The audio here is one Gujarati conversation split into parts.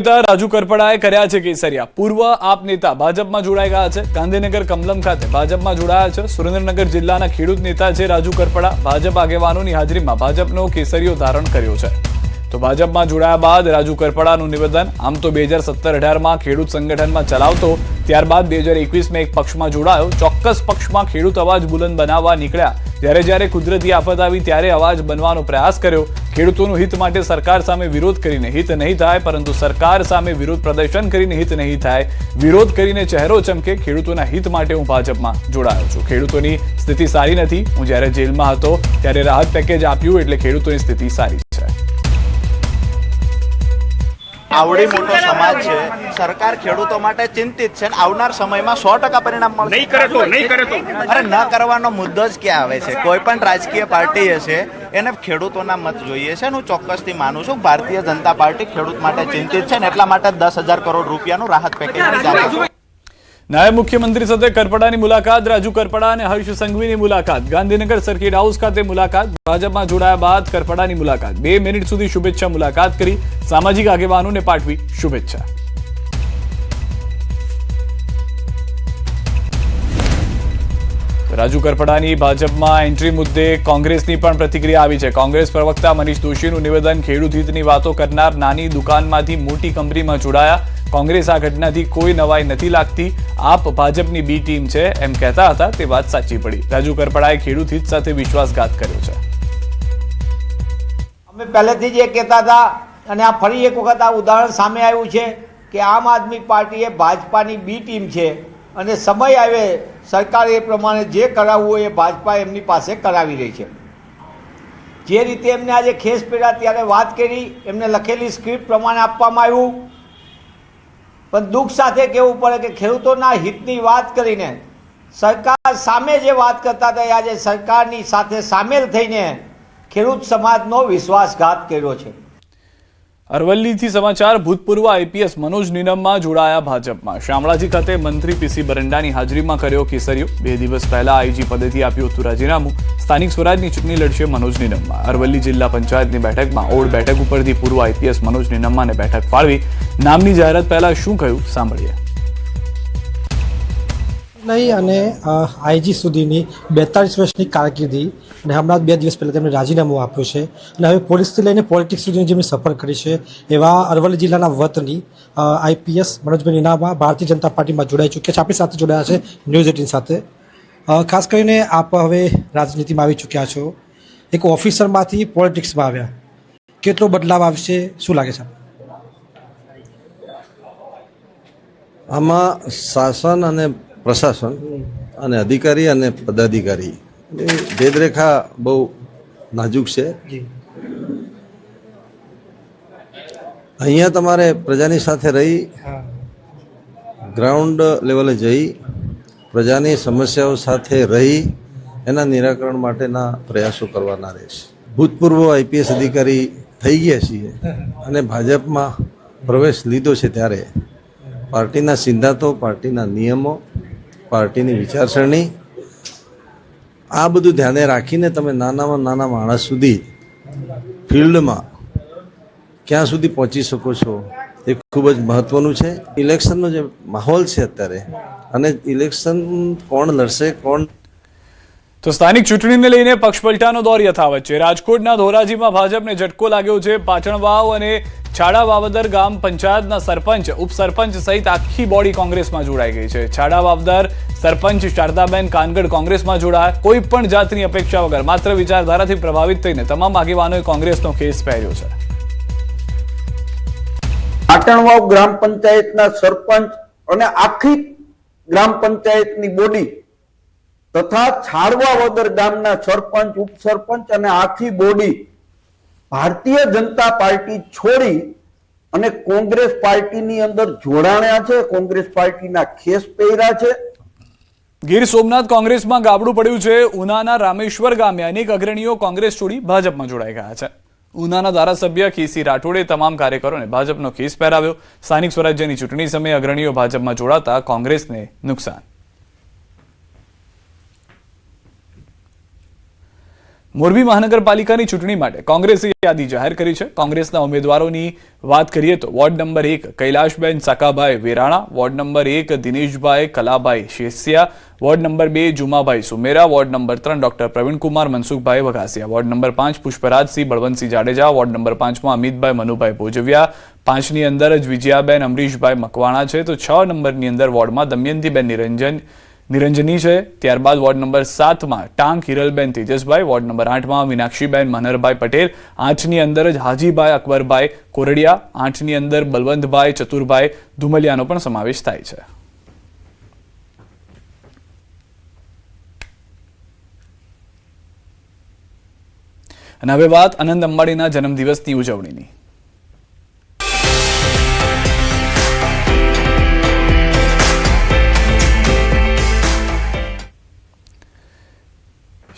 નેતા રાજુ કરપડાએ કર્યા છે કેસરિયા। પૂર્વ આપ નેતા ભાજપમાં જોડાઈ ગયા છે। ગાંધીનગર કમલમ ખાતે ભાજપમાં જોડાયા છે। સુરેન્દ્રનગર જિલ્લાના ખેડૂત નેતા છે રાજુ કરપડા। ભાજપ આગેવાનોની હાજરીમાં ભાજપનો કેસરિયો ધારણ કર્યો છે। તો ભાજપમાં જોડાયા બાદ રાજુ કરપડાનું નિવેદન। આમ તો 2017-18 માં ખેડૂત સંગઠનમાં ચલાવતો, ત્યારબાદ 2021 માં એક પક્ષમાં જોડાયો। ચોક્કસ પક્ષમાં ખેડૂત અવાજ બુલંદ બનાવવા નીકળ્યા। જ્યારે જ્યારે કુદરતી આફત આવી ત્યારે અવાજ બનવાનો પ્રયાસ કર્યો। ખેડૂતોનું હિત માટે સરકાર સામે વિરોધ કરીને હિત નહીં થાય, પરંતુ સરકાર સામે વિરોધ પ્રદર્શન કરીને હિત નહીં થાય। વિરોધ કરીને ચહેરો ચમકે। ખેડૂતોના હિત માટે હું ભાજપમાં જોડાયો છું। ખેડૂતોની સ્થિતિ સારી નથી। હું જ્યારે જેલમાં હતો ત્યારે રાહત પેકેજ આપ્યું, એટલે ખેડૂતોની સ્થિતિ સારી છે। आवड़ी मोटो समाज है, सरकार खेडूतो माटे चिंतित है। आवनार समय में 100% परिणाम मळशे। नहीं करे तो अरे न करवानो मुद्दो ज क्या आवे छे। कोई पण राजकीय पार्टी हशे एने खेडूतोना मत जोईए छे। હું ચોક્કસથી માનું છું ભારતીય જનતા પાર્ટી ખેડૂત માટે ચિંતિત છે ને એટલા માટે 10,000 કરોડ રૂપિયાનું રાહત પેકેજની જાહેરાત કરી। નાયબ મુખ્યમંત્રી સાથે કરપડાની મુલાકાત। રાજુ કરપડા અને હર્ષ સંઘવીની મુલાકાત। ગાંધીનગર સર્કિટ હાઉસ ખાતે મુલાકાત। ભાજપમાં જોડાયા બાદ કરપડાની મુલાકાત। 2 મિનિટ સુધી શુભેચ્છા મુલાકાત કરી। સામાજિક આગેવાનોને પાઠવી શુભેચ્છા। રાજુ કરપડાની ભાજપમાં એન્ટ્રી મુદ્દે કોંગ્રેસની પણ પ્રતિક્રિયા આવી છે। કોંગ્રેસ પ્રવક્તા મનીષ દોશીનું નિવેદન। ખેડૂત હિતની વાતો કરનાર નાની દુકાનમાંથી મોટી કંપનીમાં જોડાયા। કોંગ્રેસ આ ઘટનાથી કોઈ નવાઈ નથી લાગતી। આપ ભાજપની બી ટીમ છે એમ કહેતા હતા, તે વાત સાચી પડી। રાજુ કરપડાએ ખેડૂત હિત સાથે વિશ્વાસઘાત કર્યો છે। અમે પહેલેથી જ એ કહેતા હતા અને આ ફરી એક વખત આ ઉદાહરણ સામે આવ્યું છે કે આમ આદમી પાર્ટી એ ભાજપાની બી ટીમ છે અને સમય આવે સરકાર એ પ્રમાણે જે કરાવવું હોય એ ભાજપા એમની પાસે કરાવી રહી છે। જે રીતે એમને આજે ખેસ પહેર્યા ત્યારે વાત કરી, એમને લખેલી સ્ક્રિપ્ટ પ્રમાણે આપવામાં આવ્યું, પણ દુઃખ સાથે કહેવું પડે કે ખેડૂતોના હિતની વાત કરીને સરકાર સામે જે વાત કરતા હતા, આજે સરકારની સાથે સામેલ થઈને ખેડૂત સમાજનો વિશ્વાસઘાત કર્યો છે। અરવલ્લીથી સમાચાર। ભૂતપૂર્વ આઈપીએસ મનોજ નીનમમાં જોડાયા ભાજપમાં। શામળાજી ખાતે મંત્રી પીસી બરંડાની હાજરીમાં કર્યો કેસરિયો। 2 દિવસ પહેલા આઈજી પદેથી આપ્યું હતું રાજીનામું। સ્થાનિક સ્વરાજની ચૂંટણી લડશે મનોજ નીનમમાં। અરવલ્લી જિલ્લા પંચાયતની બેઠકમાં ઓડ બેઠક ઉપરથી પૂર્વ આઈપીએસ મનોજ નીનમ્માને બેઠક ફાળવી। નામની જાહેરાત પહેલા શું કહ્યું સાંભળીએ। नहीं અને આઈજી સુધીની 42 વર્ષની કારકિર્દી અને હમણાં 2 દિવસ પહેલાં તેમણે રાજીનામું આપ્યું છે અને હવે પોલીસથી લઈને પોલિટિક્સ સુધીની જેમની સફર કરી છે એવા અરવલ્લી જિલ્લાના વતની આઈપીએસ મનોજભાઈ નીનામા ભારતીય જનતા પાર્ટીમાં જોડાઈ ચૂક્યા છે। આપણી સાથે જોડાયા છે ન્યૂઝ 18 સાથે। ખાસ કરીને આપ હવે રાજનીતિમાં આવી ચૂક્યા છો, એક ઓફિસરમાંથી પોલિટિક્સમાં આવ્યા, કેટલો બદલાવ આવશે, શું લાગે છે? આમાં શાસન અને પ્રશાસન અને અધિકારી અને પદાધિકારી ભેદરેખા બહુ નાજુક છે। અહીંયા તમારે પ્રજાની સાથે રહી, ગ્રાઉન્ડ લેવલે જઈ પ્રજાની સમસ્યાઓ સાથે રહી એના નિરાકરણ માટેના પ્રયાસો કરવાના રહેશે। ભૂતપૂર્વ આઈપીએસ અધિકારી થઈ ગયા છીએ અને ભાજપમાં પ્રવેશ લીધો છે ત્યારે પાર્ટીના સિદ્ધાંતો, પાર્ટીના નિયમો, પાર્ટીની વિચારસરણી આ બધું ધ્યાને રાખીને તમે નાનામાં નાના માણસ સુધી ફિલ્ડમાં ક્યાં સુધી પહોંચી શકો છો એ ખૂબ જ મહત્વનું છે। ઇલેક્શનનો જે માહોલ છે અત્યારે અને ઇલેક્શન કોણ લડશે કોણ। તો સ્થાનિક ચૂંટણીને લઈને પક્ષ પલટાનો દોર યથાવત છે। રાજકોટના ધોરાજીમાં ભાજપને ઝટકો લાગ્યો છે। પાછણવાવ અને છાડા વાવદર ગામ પંચાયતના સરપંચ, ઉપસરપંચ સહિત આખી બોડી કોંગ્રેસમાં જોડાઈ ગઈ છે। છાડા વાવદર સરપંચ શારદાબેન કાનગડ કોંગ્રેસમાં જોડાયા। કોઈ પણ જાતની અપેક્ષા વગર માત્ર વિચારધારાથી પ્રભાવિત થઈને તમામ આગેવાનોએ કોંગ્રેસનો ખેસ પહેર્યો છે। પાટણવાવ ગ્રામ પંચાયતના સરપંચ અને આખી ગ્રામ પંચાયતની બોડી તથા છાડવા વદર ગામના સરપંચ, ઉપસરપંચ અને આખી બોડી ભારતીય જનતા પાર્ટી છોડી અને કોંગ્રેસ પાર્ટીની અંદર જોડાણ્યા છે। કોંગ્રેસ પાર્ટીના ખેસ પહેર્યા છે। ગીર સોમનાથ કોંગ્રેસમાં ગાબડું પડ્યું છે। ઉનાના રામેશ્વર ગામે અનેક અગ્રણીઓ કોંગ્રેસ છોડી ભાજપમાં જોડાઈ ગયા છે। ઉનાના ધારાસભ્ય કેસી રાઠોડે તમામ કાર્યકરોને ભાજપનો ખેસ પહેરાવ્યો। સ્થાનિક સ્વરાજ્યની ચૂંટણી સમયે અગ્રણીઓ ભાજપમાં જોડાતા કોંગ્રેસને નુકસાન। મોરબી મહાનગરપાલિકાની ચૂંટણી માટે કોંગ્રેસે યાદી જાહેર કરી છે. કોંગ્રેસના ઉમેદવારોની વાત કરીએ તો ward number 1 Kailashben Sakabhai Verana, ward number 1 Dineshbhai Kalabhai Shesiya, ward number 2 Jumabhai Sumera, ward number 3 doctor Pravinkumar Mansukhbhai Vaghasiya, ward number 5 Pushparajsinh Balvantsinh Jadeja, ward number 5 Amitbhai Manubhai Bhojviya, 5 ની અંદર જ વિજયાબેન અમરીશભાઈ મકવાણા છે, તો 6 નંબરની અંદર વોર્ડમાં દમયંતીબેન નિરંજની છે. ત્યારબાદ વોર્ડ નંબર 7 ટાંક હિરલબેન તેજસભાઈ, વોર્ડ નંબર 8 મીનાક્ષીબેન મનહરભાઈ પટેલ, 8 ની અંદર જ હાજીભાઈ અકબરભાઈ કોરડિયા, 8 ની અંદર બલવંતભાઈ ચતુરભાઈ ધુમલિયાનો પણ સમાવેશ થાય છે. અને હવે વાત આનંદ અંબાણીના જન્મદિવસની ઉજવણીની.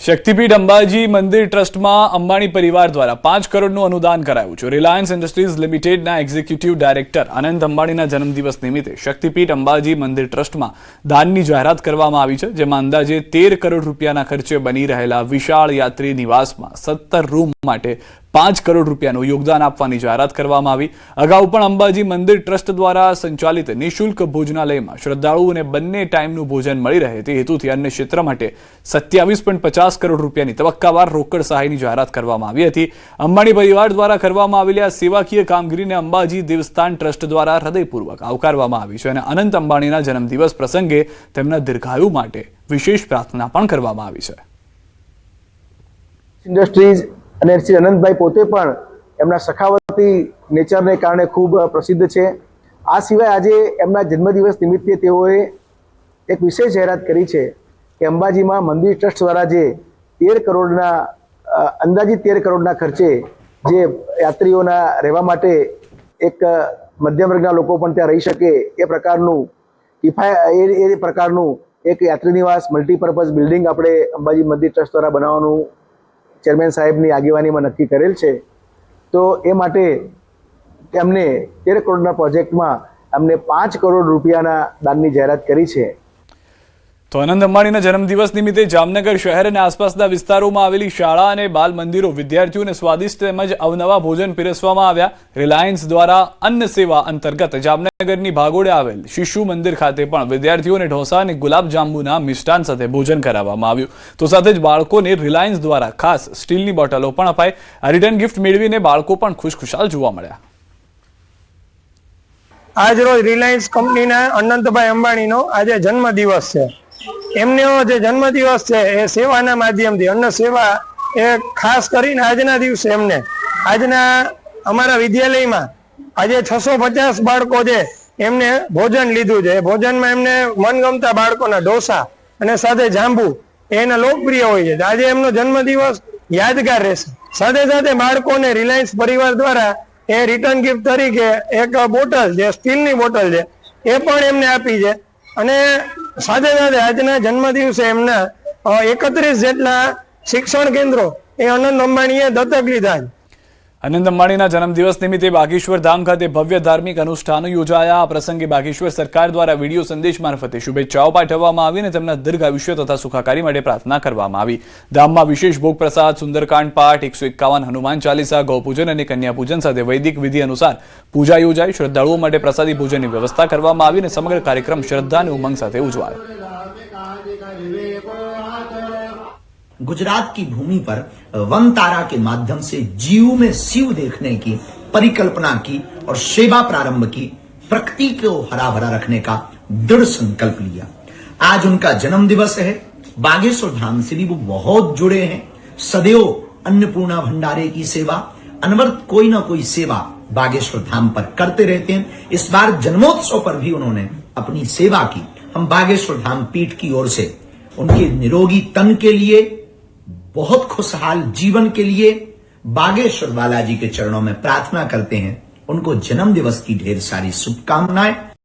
શક્તિપીઠ અંબાજી મંદિર ટ્રસ્ટમાં અંબાણી પરિવાર દ્વારા 5 કરોડનું અનુદાન કરાયું છે. રિલાયન્સ ઇન્ડસ્ટ્રીઝ લિમિટેડના એક્ઝિક્યુટિવ ડાયરેક્ટર આનંદ અંબાણીના જન્મદિવસ નિમિત્તે શક્તિપીઠ અંબાજી મંદિર ટ્રસ્ટમાં દાનની જાહેરાત કરવામાં આવી છે, જેમાં અંદાજે 13 કરોડ રૂપિયાના ખર્ચે બની રહેલા વિશાળ યાત્રી નિવાસમાં 17 રૂમ માટે 5 કરોડ રૂપિયાનું યોગદાન આપવાની જાહેરાત કરવામાં આવી. અગાઉ પણ અંબાજી મંદિર ટ્રસ્ટ દ્વારા સંચાલિત નિઃશુલ્ક ભોજનાલયમાં શ્રદ્ધાળુઓને બંને ટાઈમનું ભોજન મળી રહે તે હેતુથી અન્ય ક્ષેત્ર માટે 27.50 કરોડ રૂપિયાની તબક્કાવાર રોકડ સહાયની જાહેરાત કરવામાં આવી હતી. અંબાણી પરિવાર દ્વારા કરવામાં આવેલી આ સેવાકીય કામગીરીને અંબાજી દેવસ્થાન ટ્રસ્ટ દ્વારા હૃદયપૂર્વક આવકારવામાં આવી છે અને અનંત અંબાણીના જન્મદિવસ પ્રસંગે તેમના દીર્ઘાયુ માટે વિશેષ પ્રાર્થના પણ કરવામાં આવી છે. ઇન્ડસ્ટ્રીઝ અને શ્રી અનંતભાઈ પોતે પણ એમના સખાવતી નેચરને કારણે ખૂબ પ્રસિદ્ધ છે. આ સિવાય આજે એમના જન્મદિવસ નિમિત્તે તેઓએ એક વિશેષ જાહેરાત કરી છે કે અંબાજીમાં મંદિર ટ્રસ્ટ દ્વારા જે 13 કરોડના અંદાજિત 13 કરોડના ખર્ચે જે યાત્રીઓના રહેવા માટે એક મધ્યમ વર્ગના લોકો પણ ત્યાં રહી શકે એ પ્રકારનું એક યાત્રી નિવાસ મલ્ટીપર્પઝ બિલ્ડિંગ આપણે અંબાજી મંદિર ટ્રસ્ટ દ્વારા બનાવવાનું ચેરમેન સાહેબની આગેવાનીમાં નક્કી કરેલ છે. તો એ માટે એમને 13 કરોડના પ્રોજેક્ટમાં અમને 5 કરોડ રૂપિયાના દાનની જાહેરાત કરી છે. તો આનંદ અંબાણીના જન્મદિવસ નિમિત્તે જામનગર શહેર અને આસપાસના વિસ્તારોમાં આવેલી શાળા અને બાલ મંદિરો વિદ્યાર્થીઓને સ્વાદિષ્ટ તેમજ અવનવા ભોજન પીરસવામાં આવ્યા. રિલાયન્સ દ્વારા અન્ન સેવા અંતર્ગત જામનગરની ભાગોળે આવેલ શિશુ મંદિર ખાતે પણ વિદ્યાર્થીઓને ઢોસા અને ગુલાબજાંબુના મિષ્ટાન સાથે ભોજન કરાવવામાં આવ્યું. તો સાથે જ બાળકોને રિલાયન્સ દ્વારા ખાસ સ્ટીલની બોટલો પણ અપાઈ. આ રિટર્ન ગિફ્ટ મેળવીને બાળકો પણ ખુશખુશાલ જોવા મળ્યા. આજ રોજ રિલાયન્સ કંપનીના અનંતભાઈ અંબાણીનો આજે જન્મદિવસ છે. એમનો જે જન્મદિવસ છે એ સેવાના માધ્યમથી અન્ન સેવા એ ખાસ કરીને આજના દિવસે એમને આજના અમારા વિદ્યાલયમાં આજે 650 બાળકો છે એમને ભોજન લીધું છે. ભોજનમાં એમને મનગમતા બાળકોના ઢોસા અને સાથે જાંબુ એના લોકપ્રિય હોય છે. આજે એમનો જન્મદિવસ યાદગાર રહેશે. સાથે સાથે બાળકોને રિલાયન્સ પરિવાર દ્વારા એ રિટર્ન ગિફ્ટ તરીકે એક બોટલ જે સ્ટીલની બોટલ છે એ પણ એમને આપી છે. અને સાથે સાથે આજના જન્મદિવસે એમના 31 જેટલા શિક્ષણ કેન્દ્રો એ આનંદ અંબાણીએ દત્તક લીધા છે. આનંદ અંબાણીના જન્મદિવસ નિમિત્તે બાગેશ્વર ધામ ખાતે ભવ્ય ધાર્મિક અનુષ્ઠાનો યોજાયા. આ પ્રસંગે બાગેશ્વર સરકાર દ્વારા વિડીયો સંદેશ મારફતે શુભેચ્છાઓ પાઠવવામાં આવી અને તેમના દીર્ઘાયુષ્ય તથા સુખાકારી માટે પ્રાર્થના કરવામાં આવી. ધામમાં વિશેષ ભોગ પ્રસાદ, સુંદરકાંડ પાઠ, 151 હનુમાન ચાલીસા, ગૌપૂજન અને કન્યા પૂજન સાથે વૈદિક વિધિ અનુસાર પૂજા યોજાઈ. શ્રદ્ધાળુઓ માટે પ્રસાદી ભોજનની વ્યવસ્થા કરવામાં આવી અને સમગ્ર કાર્યક્રમ શ્રદ્ધા અને ઉમંગ સાથે ઉજવાયો. गुजरात की भूमि पर वन तारा के माध्यम से जीव में शिव देखने की परिकल्पना की और सेवा प्रारंभ की. प्रकृति को हरा भरा रखने का दृढ़ संकल्प लिया. आज उनका जन्म दिवस है. बागेश्वर धाम से भी वो बहुत जुड़े हैं. सदैव अन्नपूर्णा भंडारे की सेवा, अनवरत कोई ना कोई सेवा बागेश्वर धाम पर करते रहते हैं. इस बार जन्मोत्सव पर भी उन्होंने अपनी सेवा की. हम बागेश्वर धाम पीठ की ओर से उनके निरोगी तन के लिए, बहुत खुशहाल जीवन के लिए बागेश्वर बालाजी के चरणों में प्रार्थना करते हैं. उनको जन्म दिवस की ढेर सारी शुभकामनाएं.